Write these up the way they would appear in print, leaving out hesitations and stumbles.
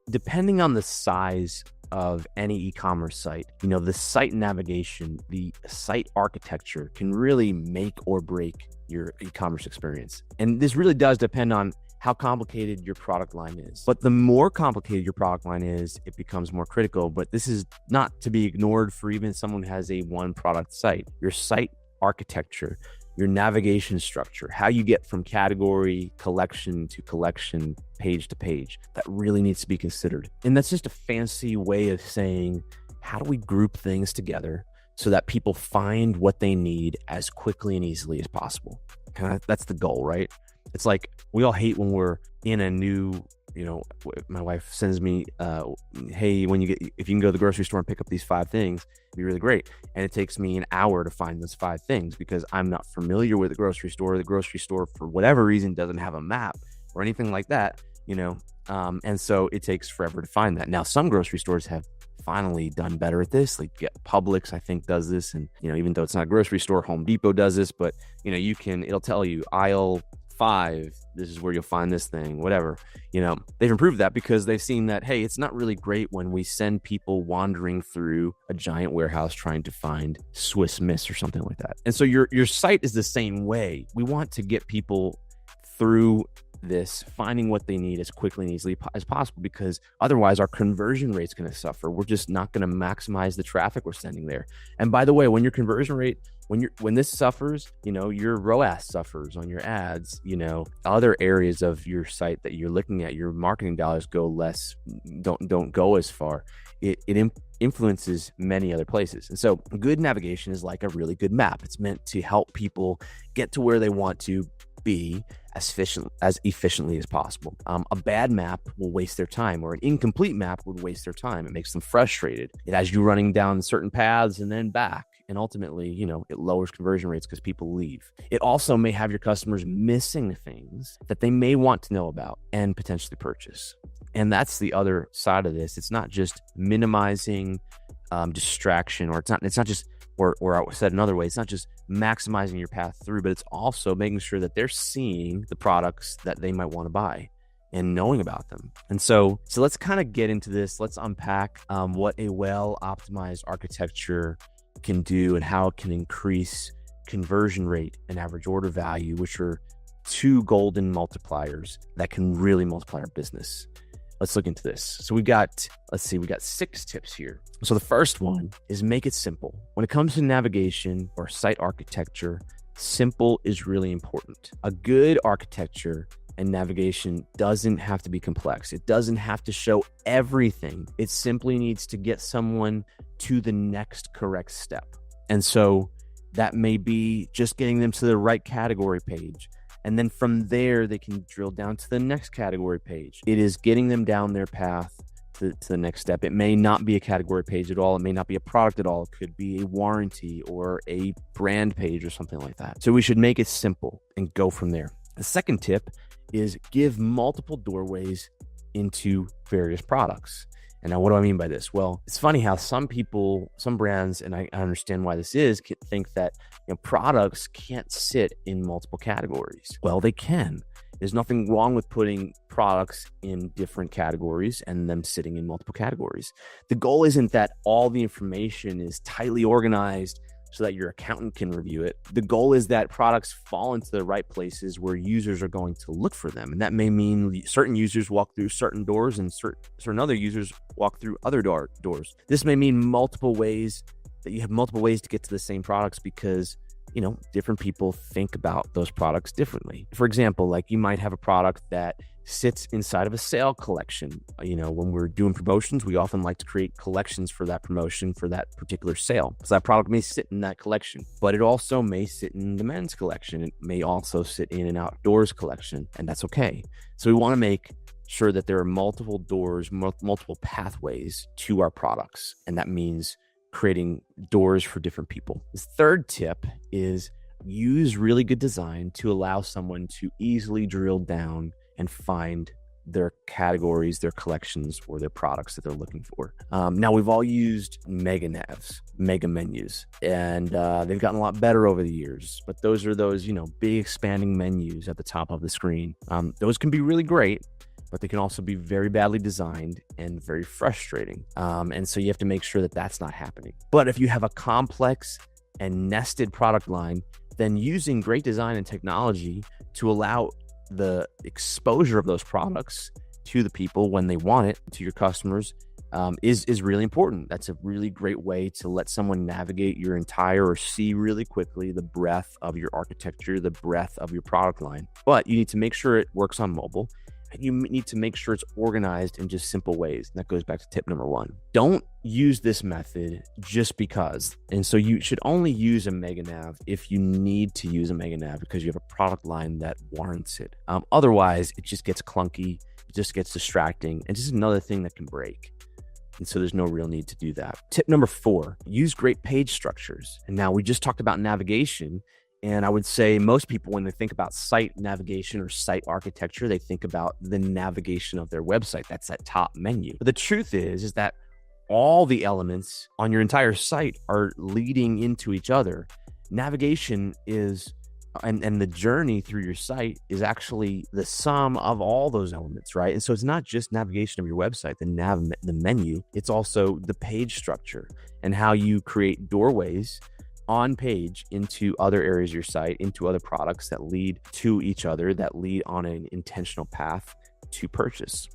depending on the size of any e-commerce site, the site navigation, the site architecture can really make or break your e-commerce experience. And this really does depend on how complicated your product line is. But the more complicated your product line is, it becomes more critical. But this is not to be ignored for even someone who has a one product site. Your site architecture, your navigation structure, how you get from category collection to collection, page to page, that really needs to be considered. And that's just a fancy way of saying, how do we group things together so that people find what they need as quickly and easily as possible? That's the goal, right? It's like we all hate when we're in a new, my wife sends me, hey, if you can go to the grocery store and pick up these 5 things, it'd be really great. And it takes me an hour to find those 5 things because I'm not familiar with the grocery store. The grocery store, for whatever reason, doesn't have a map or anything like that, and so it takes forever to find that. Now, some grocery stores have finally done better at this. Like Publix, I think, does this. And, even though it's not a grocery store, Home Depot does this, but, it'll tell you aisle 5, this is where you'll find this thing, whatever. They've improved that because they've seen that, hey, it's not really great when we send people wandering through a giant warehouse trying to find Swiss Miss or something like that. And so your site is the same way. We want to get people through this, finding what they need as quickly and easily as possible, because otherwise our conversion rate's going to suffer. We're just not going to maximize the traffic we're sending there. And by the way, when your conversion rate, when this suffers, your ROAS suffers on your ads, other areas of your site that you're looking at, your marketing dollars don't go as far. It influences many other places. And so good navigation is like a really good map. It's meant to help people get to where they want to be as efficiently as possible. A bad map will waste their time, or an incomplete map would waste their time. It makes them frustrated. It has you running down certain paths and then back. And ultimately, it lowers conversion rates because people leave. It also may have your customers missing things that they may want to know about and potentially purchase. And that's the other side of this. It's not just minimizing distraction, or it's not just, or I said another way, it's not just maximizing your path through, but it's also making sure that they're seeing the products that they might want to buy and knowing about them. And so let's kind of get into this. Let's unpack what a well-optimized architecture can do and how it can increase conversion rate and average order value, which are 2 golden multipliers that can really multiply our business. Let's look into this. So we got 6 tips here. So the first one is make it simple. When it comes to navigation or site architecture, simple is really important. A good architecture and navigation doesn't have to be complex. It doesn't have to show everything. It simply needs to get someone to the next correct step. And so that may be just getting them to the right category page. And then from there, they can drill down to the next category page. It is getting them down their path to the next step. It may not be a category page at all. It may not be a product at all. It could be a warranty or a brand page or something like that. So we should make it simple and go from there. The second tip is give multiple doorways into various products. And now what do I mean by this? Well, it's funny how some people, some brands, and I understand why this is, think that products can't sit in multiple categories. Well, they can. There's nothing wrong with putting products in different categories and them sitting in multiple categories. The goal isn't that all the information is tightly organized so that your accountant can review it. The goal is that products fall into the right places where users are going to look for them. And that may mean certain users walk through certain doors and certain other users walk through other doors. This may mean multiple ways, that you have multiple ways to get to the same products because different people think about those products differently. For example, like you might have a product that sits inside of a sale collection. When we're doing promotions, we often like to create collections for that promotion for that particular sale. So that product may sit in that collection, but it also may sit in the men's collection. It may also sit in an outdoors collection, and that's okay. So we want to make sure that there are multiple doors, multiple pathways to our products. And that means creating doors for different people. The third tip is use really good design to allow someone to easily drill down and find their categories, their collections, or their products that they're looking for. Now, we've all used mega navs, mega menus, and they've gotten a lot better over the years. But those are big expanding menus at the top of the screen. Those can be really great, but they can also be very badly designed and very frustrating. And so you have to make sure that that's not happening. But if you have a complex and nested product line, then using great design and technology to allow the exposure of those products to the people when they want it, to your customers, is really important. That's a really great way to let someone navigate your entire, or see really quickly, the breadth of your architecture, the breadth of your product line. But you need to make sure it works on mobile. And you need to make sure it's organized in just simple ways. And that goes back to tip number 1. Don't use this method just because. And so you should only use a mega nav if you need to use a mega nav because you have a product line that warrants it. Otherwise, it just gets clunky, it just gets distracting, and just another thing that can break. And so there's no real need to do that. Tip number 4, use great page structures. And now we just talked about navigation. And I would say most people, when they think about site navigation or site architecture, they think about the navigation of their website. That's that top menu. But the truth is that all the elements on your entire site are leading into each other. Navigation is, and the journey through your site is actually the sum of all those elements, right? And so it's not just navigation of your website, the menu, it's also the page structure and how you create doorways on page into other areas of your site, into other products that lead to each other, that lead on an intentional path to purchase.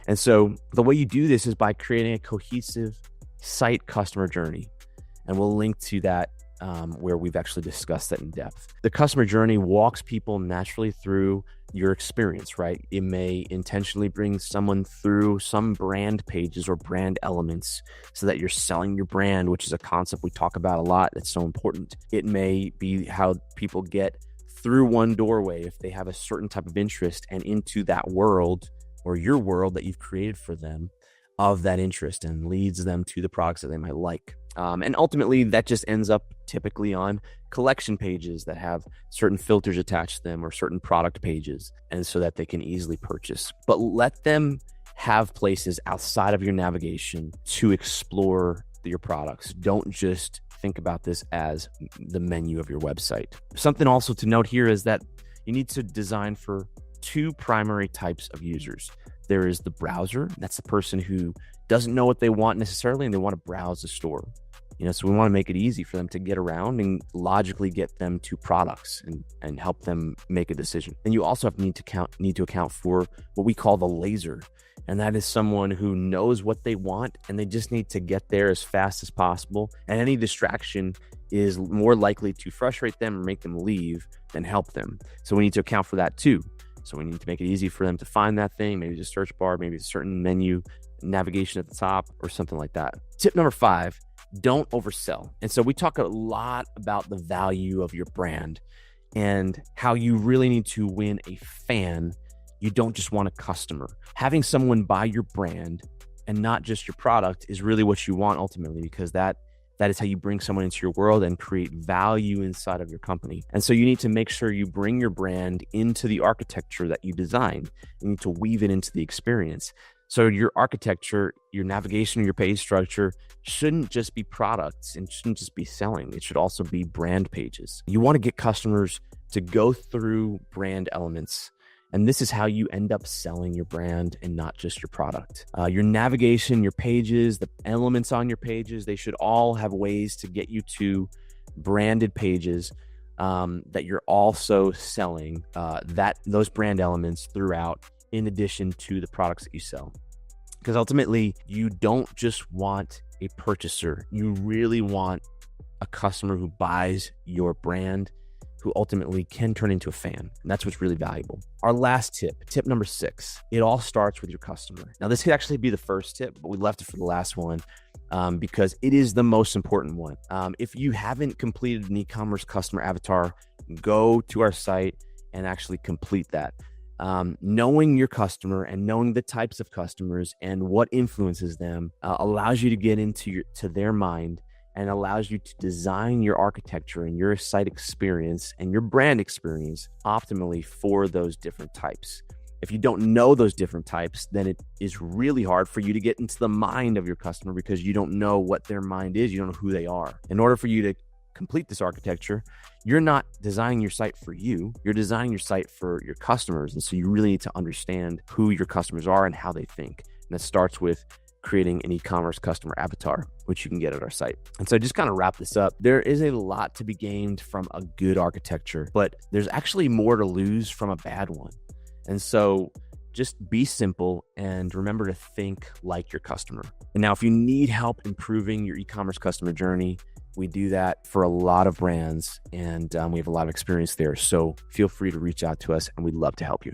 And so the way you do this is by creating a cohesive site customer journey. And we'll link to that where we've actually discussed that in depth. The customer journey walks people naturally through your experience, right? It may intentionally bring someone through some brand pages or brand elements so that you're selling your brand, which is a concept we talk about a lot. That's so important. It may be how people get through one doorway if they have a certain type of interest and into that world or your world that you've created for them of that interest, and leads them to the products that they might like. And ultimately, that just ends up typically on collection pages that have certain filters attached to them, or certain product pages, and so that they can easily purchase. But let them have places outside of your navigation to explore your products. Don't just think about this as the menu of your website. Something also to note here is that you need to design for 2 primary types of users. There is the browser. That's the person who doesn't know what they want necessarily, and they want to browse the store. So we want to make it easy for them to get around and logically get them to products and help them make a decision. And you also need to account for what we call the laser. And that is someone who knows what they want and they just need to get there as fast as possible. And any distraction is more likely to frustrate them or make them leave than help them. So we need to account for that too. So we need to make it easy for them to find that thing. Maybe it's a search bar, maybe it's a certain menu, navigation at the top, or something like that. Tip number 5, don't oversell. And so we talk a lot about the value of your brand and how you really need to win a fan. You don't just want a customer. Having someone buy your brand and not just your product is really what you want ultimately, because that is how you bring someone into your world and create value inside of your company. And so you need to make sure you bring your brand into the architecture that you design. You need to weave it into the experience. So your architecture, your navigation, your page structure shouldn't just be products and shouldn't just be selling. It should also be brand pages. You want to get customers to go through brand elements. And this is how you end up selling your brand and not just your product. Your navigation, your pages, the elements on your pages, they should all have ways to get you to branded pages that you're also selling those brand elements throughout, in addition to the products that you sell. Because ultimately, you don't just want a purchaser. You really want a customer who buys your brand, who ultimately can turn into a fan. And that's what's really valuable. Our last tip number 6, it all starts with your customer. Now, this could actually be the first tip, but we left it for the last one because it is the most important one. If you haven't completed an e-commerce customer avatar, go to our site and actually complete that. Knowing your customer and knowing the types of customers and what influences them allows you to get into their mind and allows you to design your architecture and your site experience and your brand experience optimally for those different types. If you don't know those different types, then it is really hard for you to get into the mind of your customer because you don't know what their mind is. You don't know who they are. In order for you to complete this architecture, you're not designing your site for you, you're designing your site for your customers. And so you really need to understand who your customers are and how they think. And that starts with creating an e-commerce customer avatar, which you can get at our site. And so just kind of wrap this up, there is a lot to be gained from a good architecture, but there's actually more to lose from a bad one. And so just be simple and remember to think like your customer. And now if you need help improving your e-commerce customer journey, we do that for a lot of brands, and we have a lot of experience there. So feel free to reach out to us, and we'd love to help you.